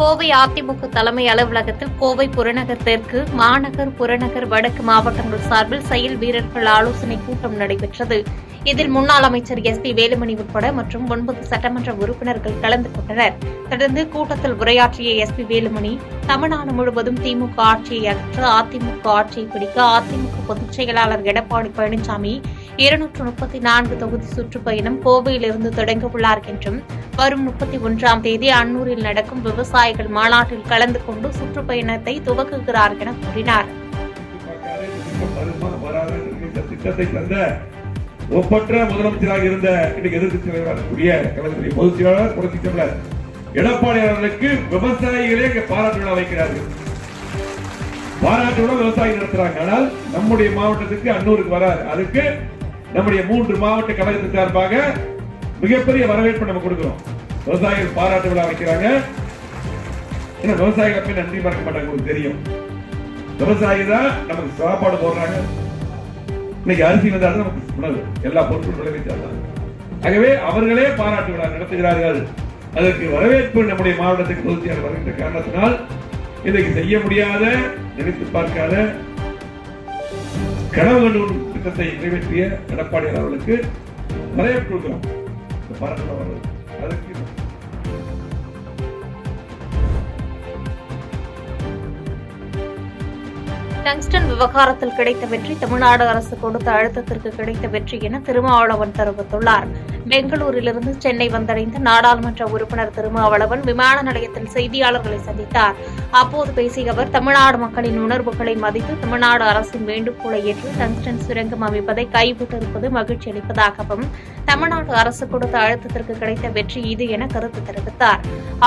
கோவை அதிமுக தலைமை அலுவலகத்தில் கோவை புறநகர் தெற்கு, மாநகர், புறநகர், வடக்கு மாவட்டங்கள் சார்பில் செயல் வீரர்கள் ஆலோசனை கூட்டம் நடைபெற்றது. இதில் முன்னாள் அமைச்சர் SP வேலுமணி உட்பட மற்றும் 9 சட்டமன்ற உறுப்பினர்கள் கலந்து கொண்டனர். தொடர்ந்து கூட்டத்தில் உரையாற்றிய SP வேலுமணி, தமிழ்நாடு முழுவதும் திமுக ஆட்சியை அகற்ற அதிமுக ஆட்சியை பிடிக்க அதிமுக பொதுச் செயலாளர் எடப்பாடி பழனிசாமி 234 தொகுதி சுற்றுப்பயணம் கோவையிலிருந்து தொடங்க உள்ளார் என்றும், வரும் 31ஆம் தேதி அன்னூரில் நடக்கும் விவசாயிகள் மாநாட்டில் கலந்து கொண்டு சுற்றுப்பயணத்தை துவக்குகிறார் என கூறினார். ஒப்பற்ற முதலமைச்சராக இருந்த இன்றைக்கு எதிர்க்கட்சி தலைவராக கூடிய கழகத்துடைய பொதுச் செயலாளர் புரட்சித் தமிழர் எடப்பாடி அவர்களுக்கு விவசாயிகளே பாராட்டு விழா வைக்கிறார்கள். பாராட்டு விழா விவசாயி நடத்துறாங்க. ஆனால் நம்முடைய மாவட்டத்துக்கு அன்னூருக்கு வராது. அதுக்கு நம்முடைய 3 மாவட்ட கழகத்தின் சார்பாக மிகப்பெரிய வரவேற்பு நம்ம கொடுக்கிறோம். விவசாயிகள் பாராட்டு விழா வைக்கிறாங்க. ஏன்னா விவசாயிகள் போய் நன்றி மறக்க மாட்டாங்க. உங்களுக்கு தெரியும், விவசாயி தான் நமக்கு சாப்பாடு போடுறாங்க. இன்னைக்கு அரிசி வந்தாலும் நமக்கு உணவு, எல்லா பொருட்களும் விளைவிச்சாதான். ஆகவே அவர்களே பாராட்டு விழா நடத்துகிறார்கள். அதற்கு வரவேற்பு நம்முடைய மாவட்டத்துக்கு பொதுச் செயலாளர் வருகின்ற காரணத்தினால் இன்றைக்கு செய்ய முடியாத, நினைத்து பார்க்காத, கனவு கண்டு திட்டத்தை நிறைவேற்றிய எடப்பாடி அவர்களுக்கு வரவேற்பு கொடுக்கிறோம். பாராட்டு வருவது அதற்கு டங்ஸ்டன் விவகாரத்தில் கிடைத்த வெற்றி தமிழ்நாடு அரசு கொடுத்த அழுத்தத்திற்கு கிடைத்த வெற்றி என திருமாவளவன் தெரிவித்துள்ளார். பெங்களூரிலிருந்து சென்னை வந்தடைந்த நாடாளுமன்ற உறுப்பினர் திருமாவளவன் விமான நிலையத்தில் செய்தியாளர்களை சந்தித்தார். அப்போது பேசிய அவர், தமிழ்நாடு மக்களின் உணர்வுகளை மதித்து தமிழ்நாடு அரசின் வேண்டுகோளை ஏற்று டங்ஸ்டன் சுரங்கம் அமைப்பதை கைவிட்டிருப்பது மகிழ்ச்சி அளிப்பதாகவும், தமிழ்நாடு அரசு கொடுத்த அழுத்தத்திற்கு கிடைத்த வெற்றி இது என கருத்து தெரிவித்தார்.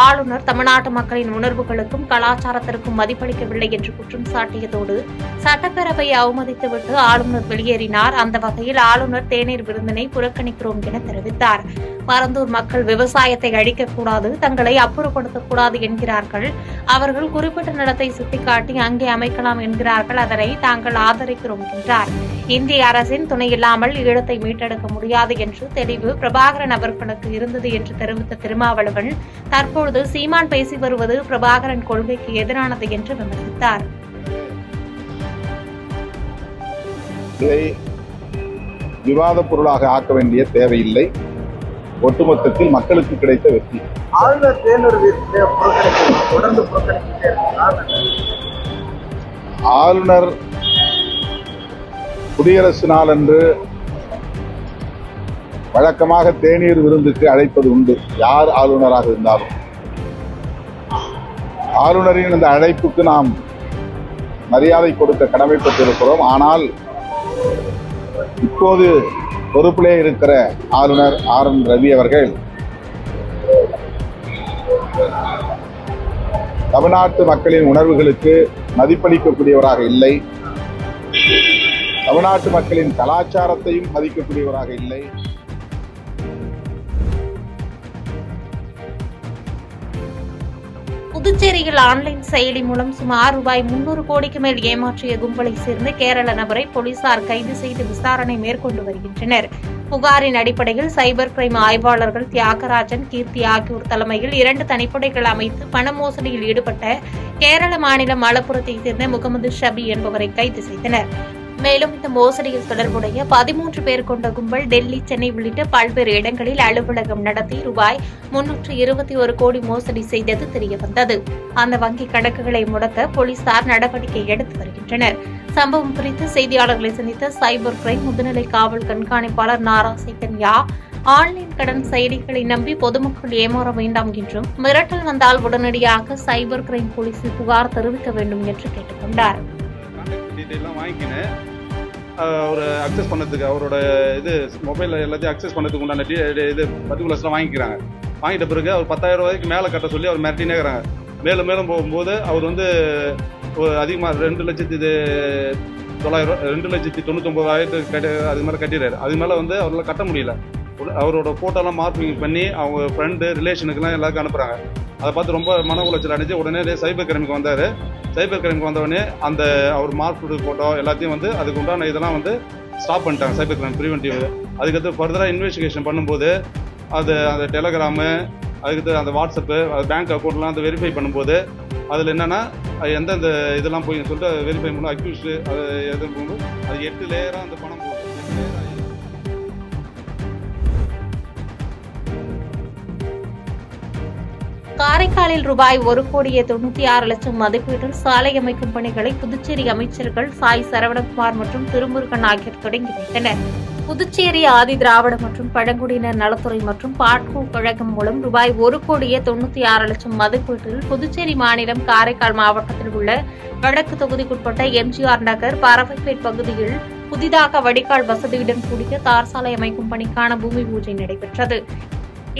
ஆளுநர் தமிழ்நாட்டு மக்களின் உணர்வுகளுக்கும் கலாச்சாரத்திற்கும் மதிப்பளிக்கவில்லை என்று குற்றம் சாட்டியதோடு, சட்டப்பேரவையை அவமதித்துவிட்டு ஆளுநர் வெளியேறினார். அந்த வகையில் ஆளுநர் தேநீர் விருந்தினை புறக்கணிக்கிறோம் என தெரிவித்தார். பரந்தூர் மக்கள் விவசாயத்தை அழிக்கக்கூடாது, தங்களை அப்புறப்படுத்தக்கூடாது என்கிறார்கள். அவர்கள் குறிப்பிட்ட நிலத்தை சுட்டிக்காட்டி அங்கே அமைக்கலாம் என்கிறார்கள். அதனை தாங்கள் ஆதரிக்கிறோம் என்றார். இந்திய அரசின் துணை இல்லாமல் ஈழத்தை மீட்டெடுக்க முடியாது என்று தெளிவு பிரபாகரன் அவர்களுக்கு இருந்தது என்று தெரிவித்த திருமாவளவன், தற்பொழுது சீமான் பேசி வருவது பிரபாகரன் கொள்கைக்கு எதிரானது என்று விமர்சித்தார். இதை விவாத பொருளாக ஆக்க வேண்டிய தேவையில்லை. ஒட்டுமொத்தத்தில் மக்களுக்கு கிடைத்த வெற்றி. ஆளுநர் தொடர்ந்து ஆளுநர் குடியரசு நாளன்று வழக்கமாக தேநீர் விருந்துக்கு அழைப்பது உண்டு, யார் ஆளுநராக இருந்தாலும். ஆளுநரின் இந்த அழைப்புக்கு நாம் மரியாதை கொடுக்க கடமைப்பட்டிருக்கிறோம். ஆனால் இப்போது பொறுப்பிலே இருக்கிற ஆளுநர் RN ரவி அவர்கள் தமிழ்நாட்டு மக்களின் உணர்வுகளுக்கு மதிப்பளிக்கக்கூடியவராக இல்லை, தமிழ்நாட்டு மக்களின் கலாச்சாரத்தையும் மதிக்கக்கூடியவராக இல்லை. புதுச்சேரியில் ஆன்லைன் செயலி மூலம் சுமார் ₹300 கோடிக்கு மேல் ஏமாற்றிய கும்பலை சேர்ந்த கேரள நபரை போலீசார் கைது செய்து விசாரணை மேற்கொண்டு வருகின்றனர். புகாரின் அடிப்படையில் சைபர் கிரைம் ஆய்வாளர்கள் தியாகராஜன், கீர்த்தி ஆகியோர் தலைமையில் 2 தனிப்படைகள் அமைத்து பண மோசடியில் ஈடுபட்ட கேரள மாநிலம் மலப்புரத்தைச் சேர்ந்த முகமது ஷபி என்பவரை கைது செய்தனர். மேலும் இந்த மோசடியில் தொடர்புடைய 13 பேர் கொண்ட கும்பல் டெல்லி, சென்னை உள்ளிட்ட பல்வேறு இடங்களில் அலுவலகம் நடத்தி ₹321 கோடி மோசடி செய்தது தெரியவந்தது. அந்த வங்கி கணக்குகளை முடக்க போலீசார் நடவடிக்கை எடுத்து வருகின்றனர். சம்பவம் குறித்து செய்தியாளர்களை சந்தித்த சைபர் கிரைம் முதுநிலை காவல் கண்காணிப்பாளர் நாரா சைத்தன்யா, ஆன்லைன் கடன் செயலிகளை நம்பி பொதுமக்கள் ஏமாற வேண்டாம் என்றும், மிரட்டல் வந்தால் உடனடியாக சைபர் கிரைம் போலீசில் புகார் தெரிவிக்க வேண்டும் என்று கேட்டுக் கொண்டார். அவர் அக்சஸ் பண்ணதுக்கு, அவரோட இது மொபைலில் எல்லாத்தையும் அக்சஸ் பண்ணதுக்கு உண்டான இது பர்டிகுலர்ஸ்லாம் வாங்கிக்கிறாங்க. வாங்கிட்ட பிறகு அவர் 10,000 ரூபாய்க்கு மேலே கட்ட சொல்லி அவர் மிரட்டினே இருக்கிறாங்க. மேலும் மேலும் போகும்போது அவர் அதிகமாக 2,99,000 அது மேலே கட்டிடுறாரு. அது மேலே அவரால் கட்ட முடியல. அவரோட ஃபோட்டோலாம் மார்க்கிங் பண்ணி அவங்க ஃப்ரெண்டு ரிலேஷனுக்குலாம் எல்லாருக்கும் அனுப்புகிறாங்க. அதை பார்த்து ரொம்ப மன உளைச்சல் அடைஞ்சு உடனே சைபர் கிரைமுக்கு வந்தார். சைபர் கிரைமுக்கு வந்தவொடனே அந்த அவர் மார்க் ஃபோட்டோ எல்லாத்தையும் வந்து அதுக்கு உண்டான இதெல்லாம் வந்து ஸ்டாப் பண்ணிட்டாங்க சைபர் கிரைம் ப்ரிவென்டிவ். அதுக்கடுத்து ஃபர்தராக இன்வெஸ்டிகேஷன் பண்ணும்போது அந்த டெலகிராமு, அதுக்கடுத்து அந்த வாட்ஸ்அப்பு, அது பேங்க் அக்கௌண்ட்லாம் அந்த வெரிஃபை பண்ணும்போது அதில் என்னென்னா எந்தெந்த இதெல்லாம் போய் சொல்லிட்டு வெரிஃபை பண்ணி அக்யூஸ்டு அது எது போகும்போது அது 8 லேயராக அந்த பணம் போகுது. 8 லேயராக காரைக்காலில் ரூபாய் 1,96,00,000 மதிப்பீட்டில் சாலை அமைக்கும் பணிகளை புதுச்சேரி அமைச்சர்கள் சாய் சரவணகுமார் மற்றும் திருமுருகன் ஆகியோர் தொடங்கி வைத்தனர். புதுச்சேரி ஆதி திராவிட மற்றும் பழங்குடியினர் நலத்துறை மற்றும் பாட்கோ கழகம் மூலம் ரூபாய் 1,96,00,000 மதிப்பீட்டில் புதுச்சேரி மாநிலம் காரைக்கால் மாவட்டத்தில் உள்ள வடக்கு தொகுதிக்குட்பட்ட எம்ஜிஆர் நகர், பறவைப்பேட் பகுதியில் புதிதாக வடிகால் வசதியுடன் கூடிய தார் சாலை அமைக்கும் பணிக்கான பூமி பூஜை நடைபெற்றது.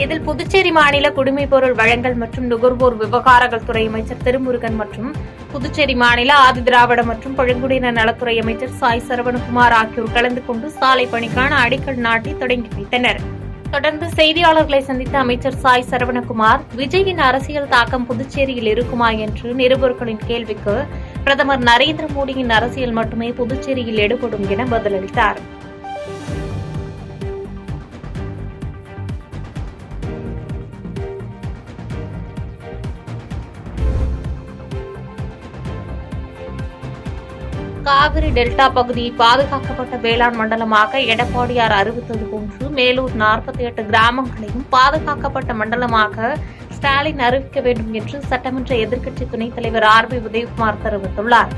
இதில் புதுச்சேரி மாநில குடிமைப்பொருள் வழங்கல் மற்றும் நுகர்வோர் விவகாரங்கள் துறை அமைச்சர் திருமுருகன் மற்றும் புதுச்சேரி மாநில ஆதி திராவிட மற்றும் பழங்குடியினர் நலத்துறை அமைச்சர் சாய் சரவணகுமார் ஆகியோர் கலந்து கொண்டு சாலை பணிக்கான அடிக்கல் நாட்டி தொடங்கி வைத்தனர். தொடர்ந்து செய்தியாளர்களை சந்தித்த அமைச்சர் சாய் சரவணகுமார், விஜயின் அரசியல் தாக்கம் புதுச்சேரியில் இருக்குமா என்று நிருபர்களின் கேள்விக்கு பிரதமர் நரேந்திர மோடியின் அரசியல் மட்டுமே புதுச்சேரியில் எடுபடும் என பதிலளித்தார். காவிரி டெல்டா பகுதியை பாதுகாக்கப்பட்ட வேளாண் மண்டலமாக எடப்பாடியார் அறிவித்தது போன்று மேலூர் 48 கிராமங்களையும் பாதுகாக்கப்பட்ட மண்டலமாக ஸ்டாலின் அறிவிக்க வேண்டும் என்று சட்டமன்ற எதிர்க்கட்சி துணைத் தலைவர் RB உதயகுமார் தெரிவித்துள்ளார்.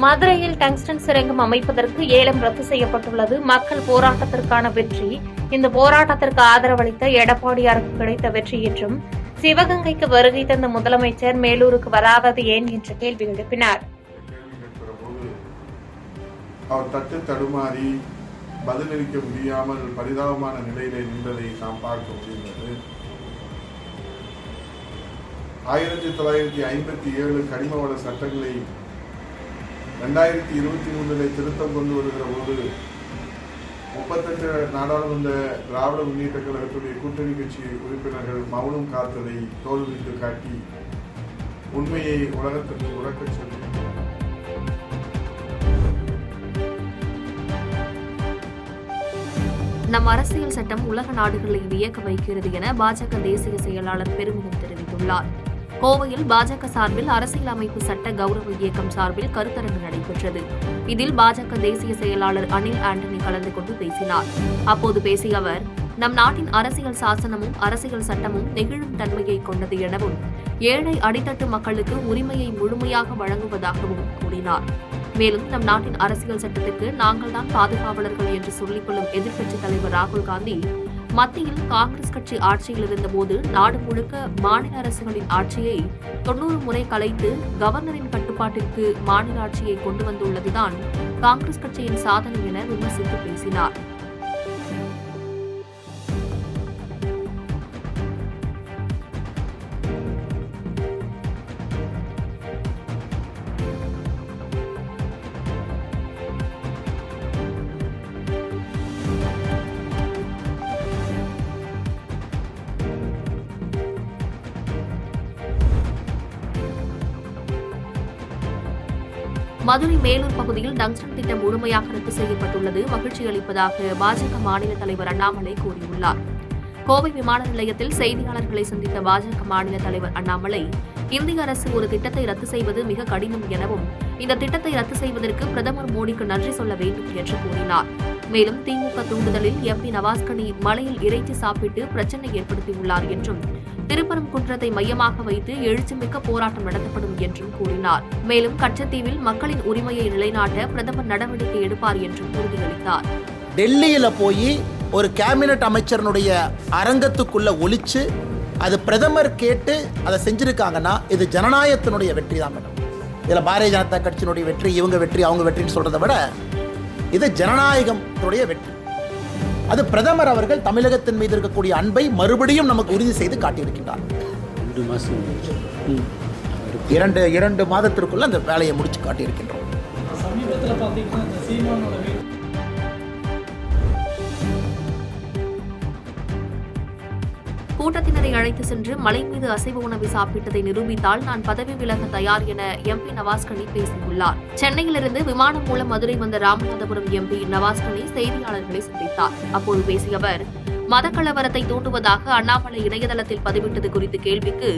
மதுரையில் டங்ஸ்டன் சுரங்கம் அமைப்பதற்கு ஏலம் ரத்து செய்யப்பட்டுள்ளது மக்கள் போராட்டத்திற்கான வெற்றி. இந்த போராட்டத்திற்கு ஆதரவளித்த எடப்பாடியாருக்கு கிடைத்த வெற்றி என்றும், சிவகங்கைக்கு வருகை தந்த முதலமைச்சர் மேலூருக்கு வராதது ஏன் என்ற கேள்வி எழுப்பினார். அவர் தட்டு தடுமாறி பதிலளிக்க முடியாமல் பரிதாபமான நிலையிலே நின்றதை நாம் பார்க்க முடிகிறது. 1957 கனிம வள சட்டங்களை 2023 திருத்தம் கொண்டு வருகிற போது 38 நாடாளுமன்ற திராவிட முன்னேற்ற கழகத்துடைய கூட்டணி கட்சி உறுப்பினர்கள் மௌனம் காத்ததை தோல்வித்து காட்டி உண்மையை உலகத்திற்கு உறக்கச் சொல்லி நம் அரசியல் சட்டம் உலக நாடுகளை வியக்க வைக்கிறது என பாஜக தேசிய செயலாளர் பெருமிதம் தெரிவித்துள்ளார். கோவையில் பாஜக சார்பில் அரசியல் அமைப்பு சட்ட கௌரவ இயக்கம் சார்பில் கருத்தரங்கு நடைபெற்றது. இதில் பாஜக தேசிய செயலாளர் அனில் ஆண்டனி கலந்து கொண்டு பேசினார். அப்போது பேசிய அவர், நம் நாட்டின் அரசியல் சாசனமும் அரசியல் சட்டமும் நெகிழும் தன்மையை கொண்டது எனவும், ஏழை அடித்தட்டு மக்களுக்கு உரிமையை முழுமையாக வழங்குவதாகவும் கூறினார். மேலும் நம் நாட்டின் அரசியல் சட்டத்திற்கு நாங்கள்தான் பாதுகாவலர்கள் என்று சொல்லிக் கொள்ளும் எதிர்க்கட்சித் தலைவர் ராகுல் காந்தி, மத்தியில் காங்கிரஸ் கட்சி ஆட்சியில் இருந்தபோது நாடு முழுக்க மாநில அரசுகளின் ஆட்சியை 90 முறை கலைத்து கவர்னரின் கட்டுப்பாட்டிற்கு மாநில ஆட்சியை கொண்டு வந்துள்ளதுதான் காங்கிரஸ் கட்சியின் சாதனை என விமர்சித்து பேசினார். மதுரை மேலூர் பகுதியில் டங்ஸ்டன் திட்டம் முழுமையாக ரத்து செய்யப்பட்டுள்ளது மகிழ்ச்சி அளிப்பதாக பாஜக மாநில தலைவர் அண்ணாமலை கூறியுள்ளார். கோவை விமான நிலையத்தில் செய்தியாளர்களை சந்தித்த பாஜக மாநில தலைவர் அண்ணாமலை, இந்திய அரசு ஒரு திட்டத்தை ரத்து செய்வது மிக கடினம் எனவும், இந்த திட்டத்தை ரத்து செய்வதற்கு பிரதமர் மோடிக்கு நன்றி சொல்ல வேண்டும் என்று கூறினார். மேலும் திமுக தூண்டுதலில் MP நவாஸ்கனி மலையில் இறைச்சி சாப்பிட்டு பிரச்சினை ஏற்படுத்தியுள்ளார் என்றும், திருப்பரங்குன்றத்தை மையமாக வைத்து எழுச்சிமிக்க போராட்டம் நடத்தப்படும் என்றும் கூறினார். மேலும் கச்சத்தீவில் மக்களின் உரிமையை நிலைநாட்ட பிரதமர் நடவடிக்கை எடுப்பார் என்றும் உறுதியளித்தார். டெல்லியில போய் ஒரு கேபினட் அமைச்சரனுடைய அரங்கத்துக்குள்ள ஒளிச்சு அது பிரதமர் கேட்டு அதை செஞ்சிருக்காங்கன்னா இது ஜனநாயகத்தினுடைய வெற்றி தான் மேடம். இதுல பாரதிய ஜனதா கட்சியினுடைய வெற்றி, இவங்க வெற்றி, அவங்க வெற்றின்னு சொல்றதை விட இது ஜனநாயகத்துடைய வெற்றி. அது பிரதமர் அவர்கள் தமிழகத்தின் மீது இருக்கக்கூடிய அன்பை மறுபடியும் நமக்கு உறுதி செய்து காட்டியிருக்கின்றார். 2 மாதத்திற்குள்ள அந்த வேலையை முடிச்சு காட்டியிருக்கின்றோம். கூட்டத்தினரை அழைத்து சென்று மலை மீது அசைவ உணவை சாப்பிட்டதை நிரூபித்தால் நான் பதவி விலக தயார் என எம்பி நவாஸ்கனி பேசியுள்ளார். சென்னையிலிருந்து விமானம் மூலம் மதுரை வந்த ராமநாதபுரம் எம்பி நவாஸ்கனி செய்தியாளர்களை சந்தித்தார். அப்போது பேசிய அவர், மதக்கலவரத்தை தூண்டுவதாக அண்ணாமலை இணையதளத்தில் பதிவிட்டது குறித்த கேள்விக்கு,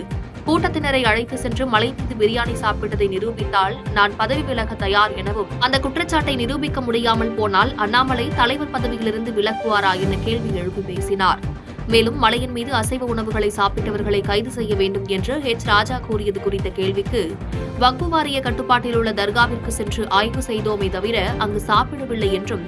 கூட்டத்தினரை அழைத்து சென்று மலை மீது பிரியாணி சாப்பிட்டதை நிரூபித்தால் நான் பதவி விலக தயார் எனவும், அந்த குற்றச்சாட்டை நிரூபிக்க முடியாமல் போனால் அண்ணாமலை தலைவர் பதவியிலிருந்து விலகுவாரா என கேள்வி எழுப்பி பேசினார். மேலும் மலையின் மீது அசைவ உணவுகளை சாப்பிட்டவர்களை கைது செய்ய வேண்டும் என்று ராஜா கூறியது குறித்த கேள்விக்கு, வக்பு வாரிய கட்டுப்பாட்டில் உள்ள தர்காவிற்கு சென்று ஆய்வு செய்தோமே தவிர அங்கு சாப்பிடவில்லை என்றும்,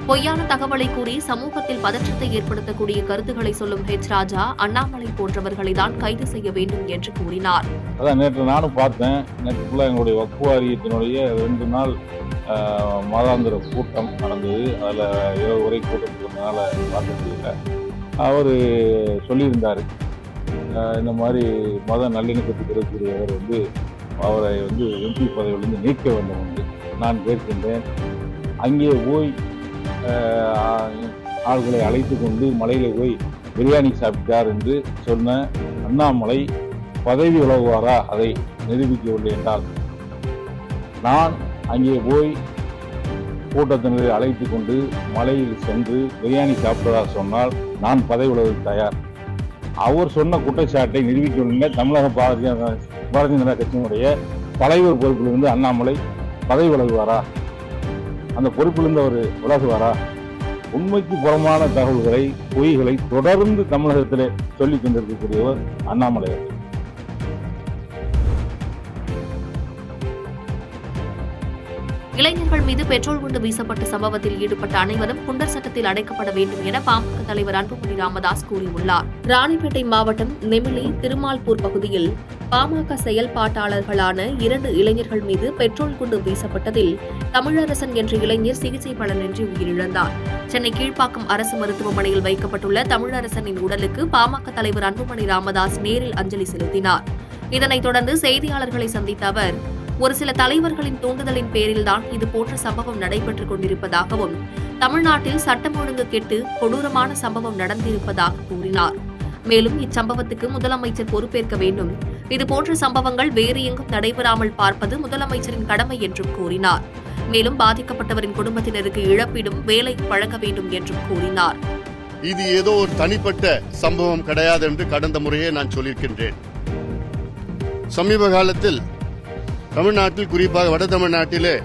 பொய்யான தகவலை கூறி சமூகத்தில் பதற்றத்தை ஏற்படுத்தக்கூடிய கருத்துக்களை சொல்லும் ராஜா அண்ணாமலை போன்றவர்களை தான் கைது செய்ய வேண்டும் என்று கூறினார். அதான் நேற்று நானும் பார்த்தேன். நேற்று ஃபுல்லாக எங்களுடைய வக்பு வாரியத்தினுடைய 2 நாள் மாதாந்திர கூட்டம் நடந்தது. அதில் இரவு வரை கூட்டம் இருந்ததுனால பார்க்க முடியல. அவர் சொல்லியிருந்தார், இந்த மாதிரி மத நல்லிணக்கத்துக்கு இருக்கக்கூடியவர் அவரை எம்பி பதவியிலிருந்து நீக்க வேண்டும் என்று நான் கேட்கின்றேன். அங்கே போய் ஆள்களை அழைத்து கொண்டு மலையில் போய் பிரியாணி சாப்பிட்டார் என்று சொன்ன அண்ணாமலை பதவி விலகுவாரா? அதை நிரூபிக்கவில்லை என்றால் நான் அங்கே போய் கூட்டத்தினரை அழைத்து கொண்டு மலையில் சென்று பிரியாணி சாப்பிட்டதாக சொன்னால் நான் பதவி விலக தயார். அவர் சொன்ன குற்றச்சாட்டை நிரூபிக்கவில்லை. தமிழக பாரதிய ஜனதா கட்சியினுடைய தலைவர் பொறுப்பிலிருந்து அண்ணாமலை பதவி விலகுவாரா? அந்த பொறுப்பிலிருந்து அவர் விலகுவாரா? உண்மைக்கு புறமான தகவல்களை, பொய்களை தொடர்ந்து தமிழகத்திலே சொல்லிக் கொண்டிருக்கக்கூடியவர் அண்ணாமலை. இளைஞர்கள் மீது பெட்ரோல் குண்டு வீசப்பட்ட சம்பவத்தில் ஈடுபட்ட அனைவரும் குண்டர் சட்டத்தில் அடைக்கப்பட வேண்டும் என பாமக தலைவர் அன்புமணி ராமதாஸ் கூறியுள்ளார். ராணிப்பேட்டை மாவட்டம் நெமிலி திருமால்பூர் பகுதியில் பாமக செயல்பாட்டாளர்களான 2 இளைஞர்கள் மீது பெட்ரோல் குண்டு வீசப்பட்டதில் தமிழரசன் என்ற இளைஞர் சிகிச்சை பலனின்றி உயிரிழந்தார். சென்னை கீழ்ப்பாக்கம் அரசு மருத்துவமனையில் வைக்கப்பட்டுள்ள தமிழரசனின் உடலுக்கு பாமக தலைவர் அன்புமணி ராமதாஸ் நேரில் அஞ்சலி செலுத்தினார். இதனைத் தொடர்ந்து செய்தியாளர்களை சந்தித்த அவர், ஒரு சில தலைவர்களின் தூண்டுதலின் பேரில்தான் இதுபோன்ற சம்பவம் நடைபெற்றுக் கொண்டிருப்பதாகவும், தமிழ்நாட்டில் சட்டம் ஒழுங்கு கெட்டு கொடூரமான சம்பவம் நடந்திருப்பதாக கூறினார். மேலும் இச்சம்பவத்துக்கு முதலமைச்சர் பொறுப்பேற்க வேண்டும். இதுபோன்ற சம்பவங்கள் வேறு எங்கும் நடைபெறாமல் பார்ப்பது முதலமைச்சரின் கடமை என்றும் கூறினார். மேலும் பாதிக்கப்பட்டவரின் குடும்பத்தினருக்கு இழப்பீடும் வேலை வழங்க வேண்டும் என்றும் கூறினார். இது ஏதோ ஒரு தனிப்பட்ட சம்பவம் கிடையாது என்று கடந்த முறையே நான் சொல்லியிருக்கின்றேன். சமீப காலத்தில் தமிழ்நாட்டில், குறிப்பாக வட தமிழ்நாட்டிலே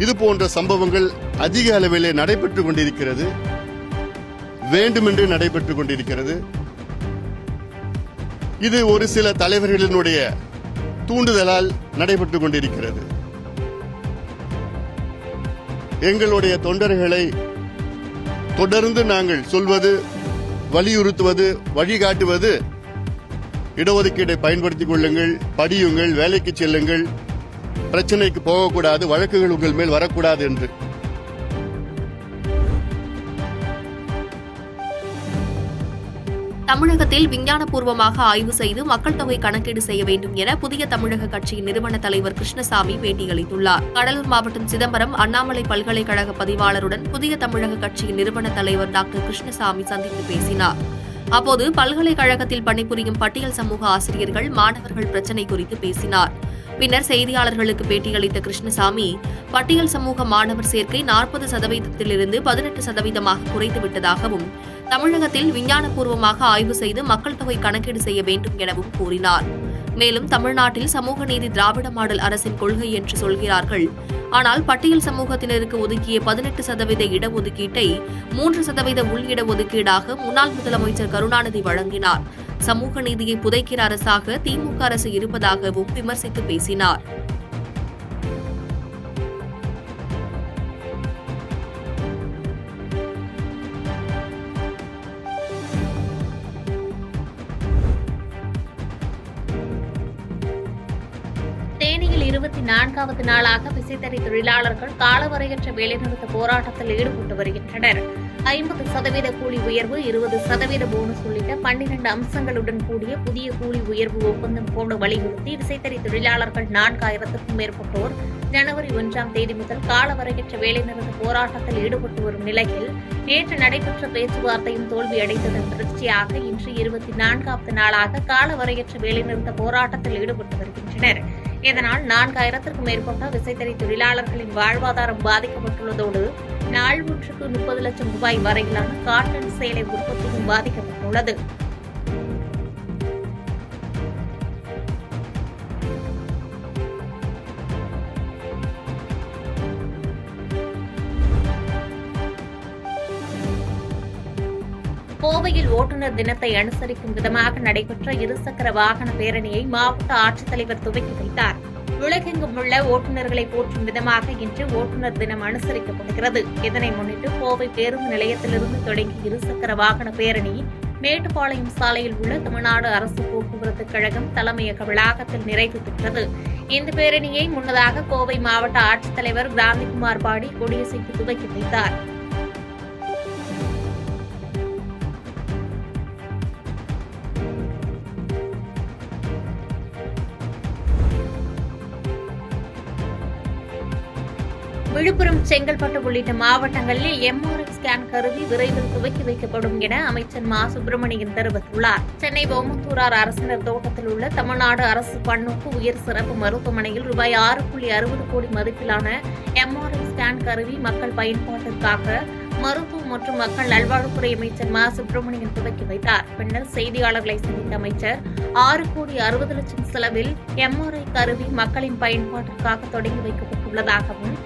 இது போன்ற சம்பவங்கள் அதிக அளவிலே நடைபெற்றுக் கொண்டிருக்கிறது. வேண்டுமென்று நடைபெற்றுக் கொண்டிருக்கிறது. இது ஒரு சில தலைவர்களினுடைய தூண்டுதலால் நடைபெற்றுக் கொண்டிருக்கிறது. எங்களுடைய தொண்டர்களை தொடர்ந்து நாங்கள் சொல்வது, வலியுறுத்துவது, வழிகாட்டுவது, இடஒதுக்கீட்டை பயன்படுத்திக் கொள்ளுங்கள், படியுங்கள், வேலைக்கு செல்லுங்கள், பிரச்சனைக்கு போகக்கூடாது, வழக்குகள் உங்கள் மேல் வரக்கூடாது என்று. தமிழகத்தில் விஞ்ஞானபூர்வமாக ஆய்வு செய்து மக்கள் தொகை கணக்கீடு செய்ய வேண்டும் என புதிய தமிழக கட்சியின் நிறுவன தலைவர் கிருஷ்ணசாமி பேட்டியளித்துள்ளார். கடலூர் மாவட்டம் சிதம்பரம் அண்ணாமலை பல்கலைக்கழக பதிவாளருடன் புதிய தமிழக கட்சியின் நிறுவன தலைவர் டாக்டர் கிருஷ்ணசாமி சந்தித்து பேசினார். அப்போது பல்கலைக்கழகத்தில் பணிபுரியும் பட்டியல் சமூக ஆசிரியர்கள், மாணவர்கள் பிரச்சினை குறித்து பேசினார். பின்னர் செய்தியாளர்களுக்கு பேட்டியளித்த கிருஷ்ணசாமி, பட்டியல் சமூக மாணவர் சேர்க்கை 40%இலிருந்து 18% குறைத்துவிட்டதாகவும், தமிழகத்தில் விஞ்ஞானபூர்வமாக ஆய்வு செய்து மக்கள் தொகை கணக்கீடு செய்ய வேண்டும் எனவும் கூறினார். மேலும் தமிழ்நாட்டில் சமூக நீதி திராவிட மாடல் அரசின் கொள்கை என்று சொல்கிறார்கள். ஆனால் பட்டியல் சமூகத்தினருக்கு ஒதுக்கிய 18% இடஒதுக்கீட்டை 3% உள் இடஒதுக்கீடாக முன்னாள் முதலமைச்சர் கருணாநிதி வழங்கினார். சமூக நீதியை புதைக்கிற அரசாக திமுக அரசு இருப்பதாகவும் விமர்சித்து பேசினார். தேனியில் 24வது நாளாக விசைத்தறி தொழிலாளர்கள் காலவரையற்ற வேலைநிறுத்த போராட்டத்தில் ஈடுபட்டு வருகின்றனர். 50% கூலி உயர்வு, 20% போனஸ் உள்ளிட்ட 12 அம்சங்களுடன் கூடிய புதிய கூலி உயர்வு ஒப்பந்தம் போட வலியுறுத்தி விசைத்தறி தொழிலாளர்கள் 4000க்கும் மேற்பட்டோர் ஜனவரி 1ஆம் தேதி முதல் காலவரையற்ற வேலைநிறுத்த போராட்டத்தில் ஈடுபட்டு வரும் நிலையில் நேற்று நடைபெற்ற பேச்சுவார்த்தையும் தோல்வியடைந்ததன் தொடர்ச்சியாக இன்று 24வது நாளாக காலவரையற்ற வேலைநிறுத்த போராட்டத்தில் ஈடுபட்டு வருகின்றனர். இதனால் 4000த்திற்கும் மேற்பட்ட விசைத்தறி தொழிலாளர்களின் வாழ்வாதாரம் பாதிக்கப்பட்டுள்ளதோடு நாள் ஒன்றுக்கு 30 லட்சம் ரூபாய் வரையிலான காட்டன் சேலை உற்பத்தியும் பாதிக்கப்பட்டுள்ளது. கோவையில் ஓட்டுநர் தினத்தை அனுசரிக்கும் விதமாக நடைபெற்ற இருசக்கர வாகன பேரணியை மாவட்ட ஆட்சித்தலைவர் துவக்கி வைத்தார். உலகெங்கும் உள்ள ஓட்டுநர்களை போற்றும் விதமாக இன்று ஓட்டுநர் தினம் அனுசரிக்கப்படுகிறது. இதனை முன்னிட்டு கோவை பேருந்து நிலையத்திலிருந்து தொடங்கி இருசக்கர வாகன பேரணி மேட்டுப்பாளையம் சாலையில் உள்ள தமிழ்நாடு அரசு போக்குவரத்து கழகம் தலைமையக வளாகத்தில் நிறைவு பெற்றது. இந்த பேரணியை முன்னதாக கோவை மாவட்ட ஆட்சித்தலைவர் கிராந்திகுமார் பாடி கொடியசைத்து துவக்கி வைத்தார். விழுப்புரம், செங்கல்பட்டு உள்ளிட்ட மாவட்டங்களில் MRI ஸ்கேன் கருவி விரைவில் துவக்கி வைக்கப்படும் என அமைச்சர் மா சுப்பிரமணியன் தெரிவித்துள்ளார். சென்னை ஓமந்தூரார் அரசினர் தோட்டத்தில் உள்ள தமிழ்நாடு அரசு பன்னோக்கு உயர் சிறப்பு மருத்துவமனையில் ரூபாய் 6.60 கோடி மதிப்பிலான MRI ஸ்கேன் கருவி மக்கள் பயன்பாட்டிற்காக மருத்துவம் மற்றும் மக்கள் நல்வாழ்வுத்துறை அமைச்சர் மா சுப்பிரமணியன் துவக்கி வைத்தார். பின்னர் செய்தியாளர்களை சந்தித்த அமைச்சர் 6.60 கோடி செலவில் MRI கருவி மக்களின் பயன்பாட்டிற்காக தொடங்கி வைக்கப்பட்டுள்ளதாகவும்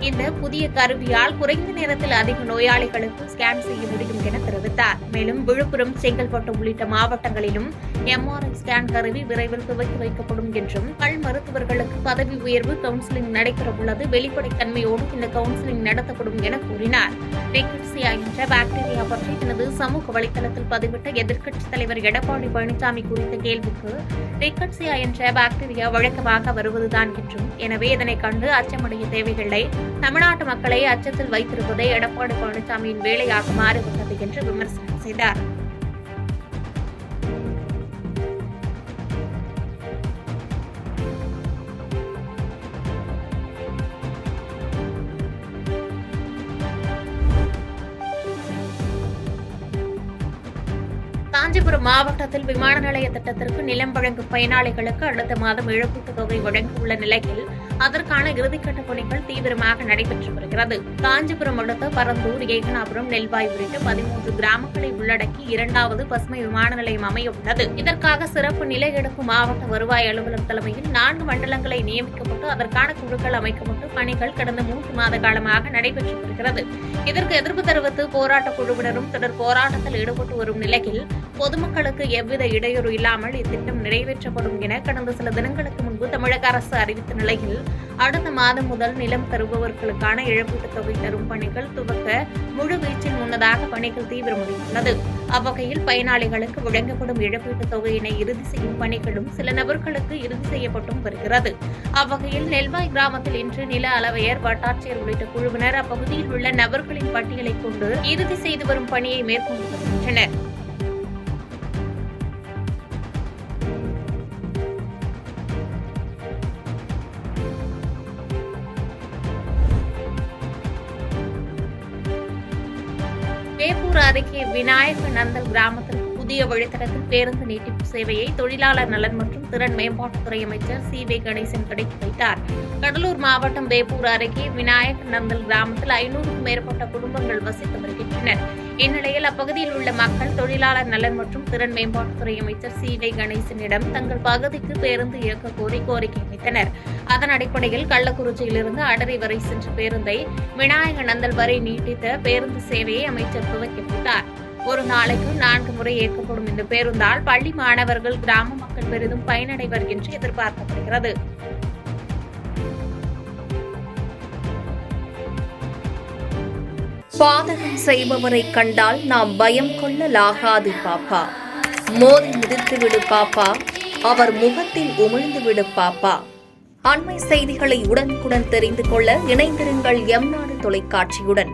இந்த புதிய கருவியால் குறைந்த நேரத்தில் அதிக நோயாளிகளுக்கு ஸ்கேன் செய்ய முடியும் என தெரிவித்தார். மேலும் விழுப்புரம், செங்கல்பட்டு உள்ளிட்ட மாவட்டங்களிலும் MRI ஸ்கேன் கருவி விரைவில் துவக்கி வைக்கப்படும் என்றும் பல் மருத்துவர்களுக்கு பதவி உயர்வு கவுன்சிலிங் நடைபெறவுள்ளது. வெளிப்படைத்தன்மையோடு இந்த கவுன்சிலிங் நடத்தப்படும் என கூறினார். ரிக்கெட்சியா என்ற பாக்டீரியா பற்றி தனது சமூக வலைதளத்தில் பதிவிட்ட எதிர்க்கட்சித் தலைவர் எடப்பாடி பழனிசாமி குறித்த கேள்விக்கு ரிக்கெட்சியா என்ற பாக்டீரியா வழக்கமாக வருவதுதான் என்றும், எனவே இதனை கண்டு அச்சமடைய தேவையில்லை, தமிழ்நாட்டு மக்களை அச்சத்தில் வைத்திருப்பதை எடப்பாடி பழனிசாமியின் வேலையாக மாறிவிட்டது என்று விமர்சனம் செய்தார். காஞ்சிபுரம் மாவட்டத்தில் விமான நிலைய திட்டத்திற்கு நிலம் வழங்கும் பயனாளிகளுக்கு அடுத்த மாதம் இழப்பீட்டுத் தொகை வழங்க உள்ள நிலையில் அதற்கான இறுதிக்கட்ட பணிகள் தீவிரமாக நடைபெற்று வருகிறது. காஞ்சிபுரம் அடுத்த பரந்தூர், ஏகனாபுரம், நெல்வாய் உள்ளிட்ட 13 கிராமங்களை உள்ளடக்கி 2வது பசுமை விமான நிலையம் அமைய உள்ளது. இதற்காக சிறப்பு நில எடுப்பு மாவட்ட வருவாய் அலுவலர் தலைமையில் 4 மண்டலங்களை நியமிக்கப்பட்டு அதற்கான குழுக்கள் அமைக்கப்பட்டு பணிகள் கடந்த 3 மாத காலமாக நடைபெற்று வருகிறது. இதற்கு எதிர்ப்பு தெரிவித்து போராட்டக் குழுவினரும் தொடர் போராட்டத்தில் ஈடுபட்டு வரும் நிலையில் பொதுமக்களுக்கு எவ்வித இடையூறு இல்லாமல் இத்திட்டம் நிறைவேற்றப்படும் என கடந்த சில தினங்களுக்கு முன்பு தமிழக அரசு அறிவித்த நிலையில் அடுத்த மாதம் முதல் நிலம் தருபவர்களுக்கான இழப்பீட்டுத் தொகை தரும் பணிகள் துவக்க முழுவீச்சில் முன்னதாக பணிகள் தீவிரமடைந்துள்ளது. அவ்வகையில் பயனாளிகளுக்கு வழங்கப்படும் இழப்பீட்டுத் தொகையினை இறுதி செய்யும் பணிகளும் சில நபர்களுக்கு இறுதி செய்யப்பட்டும் வருகிறது. அவ்வகையில் நெல்வாய் கிராமத்தில் இன்று நில அளவையர், வட்டாட்சியர் உள்ளிட்ட குழுவினர் அப்பகுதியில் உள்ள நபர்களின் பட்டியலை கொண்டு இறுதி செய்து வரும் பணியை மேற்கொண்டு வருகின்றனர். வேப்பூர் அருகே விநாயக நந்தல் கிராமத்தில் புதிய வழித்தடத்தில் பேருந்து நீட்டிப்பு சேவையை தொழிலாளர் நலன் மற்றும் திறன் மேம்பாட்டுத்துறை அமைச்சர் CV கணேசன் தொடங்கி வைத்தார். கடலூர் மாவட்டம் வேப்பூர் அருகே விநாயக நந்தல் கிராமத்தில் 500க்கும் மேற்பட்ட குடும்பங்கள் வசித்து வருகின்றனர். இந்நிலையில் அப்பகுதியில் உள்ள மக்கள் தொழிலாளர் நலன் மற்றும் திறன் மேம்பாட்டுத்துறை அமைச்சர் CV கணேசனிடம் தங்கள் பகுதிக்கு பேருந்து இயக்க கோரி கோரிக்கை வைத்தனர். அதன் அடிப்படையில் கள்ளக்குறிச்சியிலிருந்து அடரி வரை சென்ற பேருந்தை விநாயக நந்தல் வரை நீட்டித்த பேருந்து சேவையை அமைச்சர் துவக்கி வைத்தார். ஒரு நாளைக்கு 4 முறை இயக்கப்படும் இந்த பேருந்தால் பள்ளி மாணவர்கள், கிராம மக்கள் பெரிதும் பயனடைவர் என்று எதிர்பார்க்கப்படுகிறது. பாதகம் செய்பவரை கண்டால் நாம் பயம் கொள்ளலாகாது பாப்பா. மோதி மிதித்துவிடு பாப்பா, அவர் முகத்தில் உமிழ்ந்துவிடு பாப்பா. அண்மை செய்திகளை உடனுக்குடன் தெரிந்து கொள்ள இணைந்திருங்கள் எம் நாடு தொலைக்காட்சியுடன்.